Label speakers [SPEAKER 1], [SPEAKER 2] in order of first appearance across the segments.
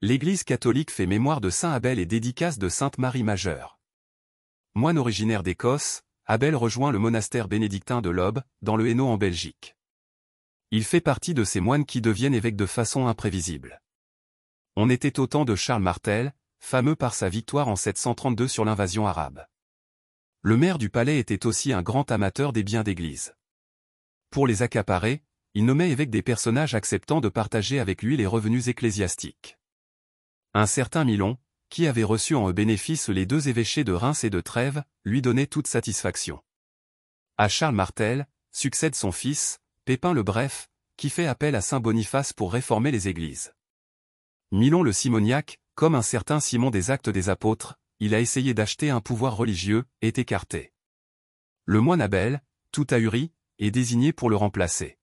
[SPEAKER 1] L'Église catholique fait mémoire de saint Abel et dédicace de sainte Marie Majeure. Moine originaire d'Écosse, Abel rejoint le monastère bénédictin de Lobbes, dans le Hainaut en Belgique. Il fait partie de ces moines qui deviennent évêques de façon imprévisible. On était au temps de Charles Martel, fameux par sa victoire en 732 sur l'invasion arabe. Le maire du palais était aussi un grand amateur des biens d'église. Pour les accaparer, il nommait évêques des personnages acceptant de partager avec lui les revenus ecclésiastiques. Un certain Milon, qui avait reçu en bénéfice les 2 évêchés de Reims et de Trèves, lui donnait toute satisfaction. À Charles Martel, succède son fils, Pépin le Bref, qui fait appel à saint Boniface pour réformer les églises. Milon le Simoniaque, comme un certain Simon des Actes des Apôtres, il a essayé d'acheter un pouvoir religieux, est écarté. Le moine Abel, tout ahuri, est désigné pour le remplacer.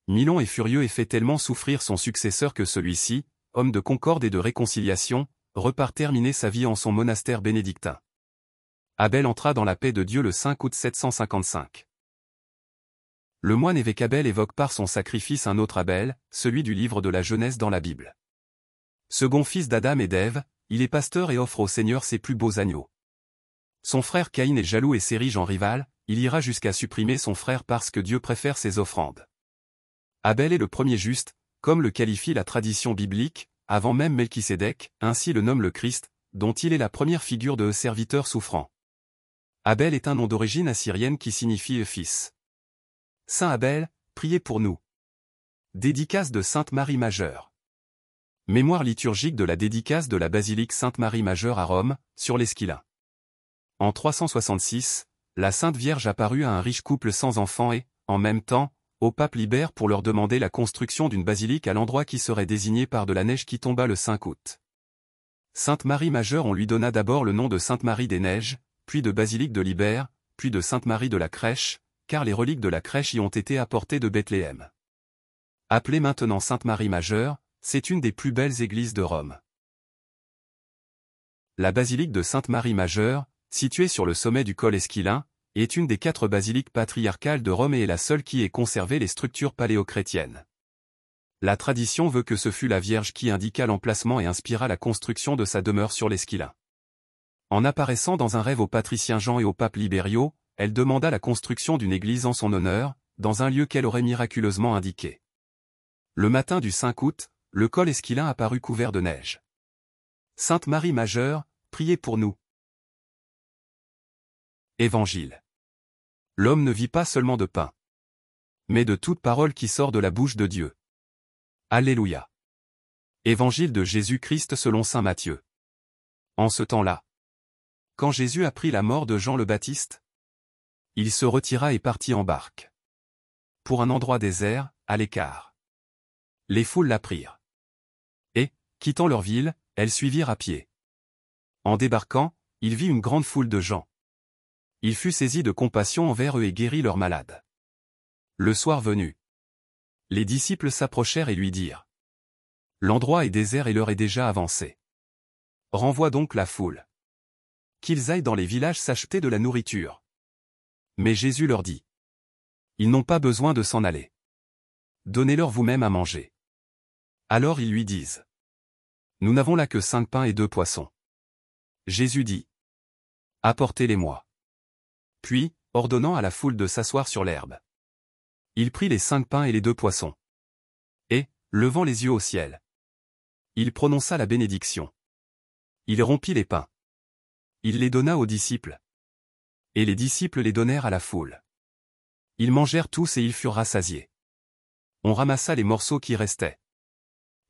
[SPEAKER 1] Milon est furieux et fait tellement souffrir son successeur que celui-ci, homme de concorde et de réconciliation, repart terminer sa vie en son monastère bénédictin. Abel entra dans la paix de Dieu le 5 août 755. Le moine évêque Abel évoque par son sacrifice un autre Abel, celui du livre de la Genèse dans la Bible. Second fils d'Adam et d'Ève, il est pasteur et offre au Seigneur ses plus beaux agneaux. Son frère Caïn est jaloux et s'érige en rival, il ira jusqu'à supprimer son frère parce que Dieu préfère ses offrandes. Abel est le premier juste, comme le qualifie la tradition biblique, avant même Melchisédek, ainsi le nomme le Christ, dont il est la première figure de serviteur souffrant. Abel est un nom d'origine assyrienne qui signifie fils. Saint Abel, priez pour nous. Dédicace de sainte Marie Majeure. Mémoire liturgique de la dédicace de la basilique Sainte-Marie Majeure à Rome, sur l'Esquilin. En 366, la Sainte Vierge apparut à un riche couple sans enfants et, en même temps, au pape Libère pour leur demander la construction d'une basilique à l'endroit qui serait désigné par de la neige qui tomba le 5 août. Sainte Marie Majeure on lui donna d'abord le nom de Sainte Marie des Neiges, puis de basilique de Libère, puis de Sainte Marie de la Crèche, car les reliques de la crèche y ont été apportées de Bethléem. Appelée maintenant Sainte Marie Majeure, c'est une des plus belles églises de Rome. La basilique de Sainte Marie Majeure, située sur le sommet du col Esquilin, est une des 4 basiliques patriarcales de Rome et est la seule qui ait conservé les structures paléochrétiennes. La tradition veut que ce fut la Vierge qui indiqua l'emplacement et inspira la construction de sa demeure sur l'Esquilin. En apparaissant dans un rêve au patricien Jean et au pape Libério, elle demanda la construction d'une église en son honneur, dans un lieu qu'elle aurait miraculeusement indiqué. Le matin du 5 août, le col Esquilin apparut couvert de neige. Sainte Marie Majeure, priez pour nous. Évangile. L'homme ne vit pas seulement de pain, mais de toute parole qui sort de la bouche de Dieu. Alléluia. Évangile de Jésus-Christ selon saint Matthieu. En ce temps-là, quand Jésus apprit la mort de Jean le Baptiste, il se retira et partit en barque. Pour un endroit désert, à l'écart. Les foules l'apprirent. Et, quittant leur ville, elles suivirent à pied. En débarquant, il vit une grande foule de gens. Il fut saisi de compassion envers eux et guérit leurs malades. Le soir venu, les disciples s'approchèrent et lui dirent : L'endroit est désert et l'heure est déjà avancée. Renvoie donc la foule. Qu'ils aillent dans les villages s'acheter de la nourriture. Mais Jésus leur dit : Ils n'ont pas besoin de s'en aller. Donnez-leur vous-même à manger. Alors ils lui disent : Nous n'avons là que 5 pains et 2 poissons. Jésus dit : Apportez-les-moi. Puis, ordonnant à la foule de s'asseoir sur l'herbe, il prit les 5 pains et les 2 poissons. Et, levant les yeux au ciel, il prononça la bénédiction. Il rompit les pains. Il les donna aux disciples. Et les disciples les donnèrent à la foule. Ils mangèrent tous et ils furent rassasiés. On ramassa les morceaux qui restaient.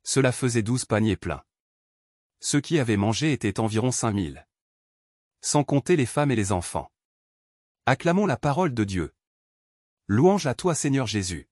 [SPEAKER 1] Cela faisait 12 paniers pleins. Ceux qui avaient mangé étaient environ 5000. Sans compter les femmes et les enfants. Acclamons la parole de Dieu. Louange à toi Seigneur Jésus.